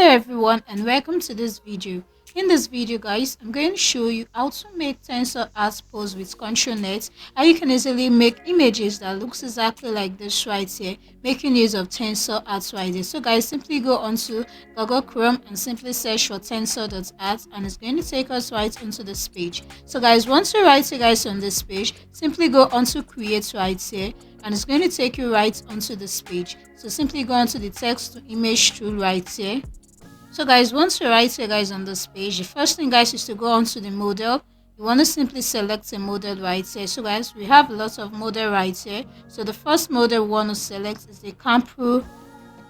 Hello everyone and welcome to this video. In this video guys, I'm going to show you how to make Tensor art pose with ControlNet, how you can easily make images that looks exactly like this right here, making use of Tensor art right here. So guys, simply go onto Google Chrome and simply search for tensor.art and it's going to take us right onto this page. So guys, once you're right here guys on this page, simply go onto create right here and it's going to take you right onto this page. So simply go onto the text to image tool right here. So guys, once you're right here guys on this page, the first thing guys is to go onto the model. You want to simply select a model right here. So guys, we have lots of model right here. So the first model we want to select is the Campuri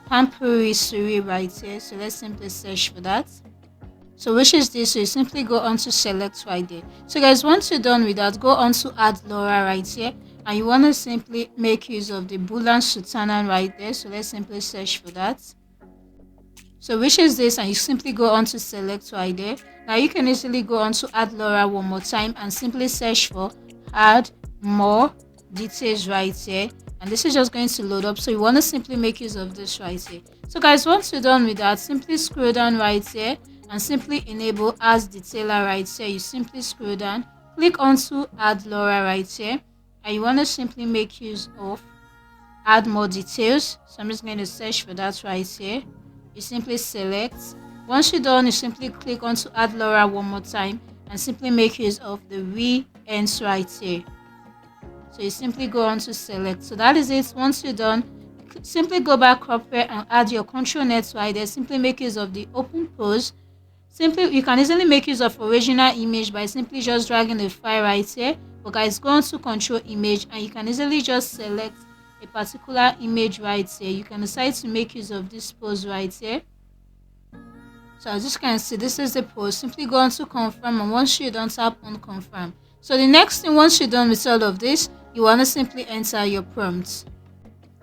Suri right here. So let's simply search for that. So which is this? So you simply go on to select right there. So guys, once you're done with that, go on to add Laura right here, and you want to simply make use of the Boolean Sultana right there. So let's simply search for that. So which is this, and you simply go on to select right there. Now you can easily go on to add Laura one more time and simply search for add more details right here, and this is just going to load up. So you want to simply make use of this right here. So guys, once you're done with that, simply scroll down right here and simply enable as detailer right here. You simply scroll down, click onto add Laura right here, and you want to simply make use of add more details. So I'm just going to search for that right here. You simply select. Once you're done, you simply click on to add Laura one more time and simply make use of the V ends right here. So you simply go on to select. So that is it. Once you're done, simply go back up here and add your ControlNet right there. Simply make use of the open pose. Simply, you can easily make use of original image by simply just dragging the file right here. But guys, go on to control image and you can easily just select a particular image right here. You can decide to make use of this pose right here. So as you can see, this is the pose. Simply go on to confirm, and once you're done, tap on confirm. So the next thing, once you're done with all of this, you want to simply enter your prompts.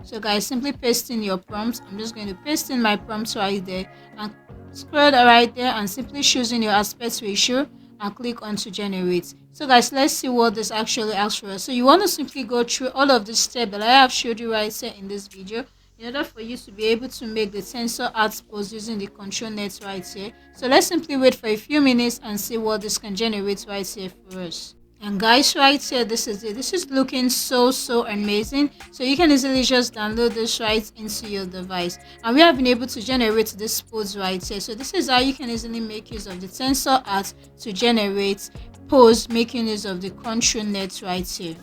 So guys, simply paste in your prompts. I'm just going to paste in my prompts right there and scroll right there and simply choosing your aspect ratio and click on to generate. So guys, let's see what this actually asks for us. So you want to simply go through all of this step that I have showed you right here in this video in order for you to be able to make the Tensor art pose using the ControlNet right here. So let's simply wait for a few minutes and see what this can generate right here for us. And guys, right here, this is it. This is looking so amazing. So you can easily just download this right into your device, and we have been able to generate this pose right here. So this is how you can easily make use of the Tensor art to generate pose making use of the ControlNet right here.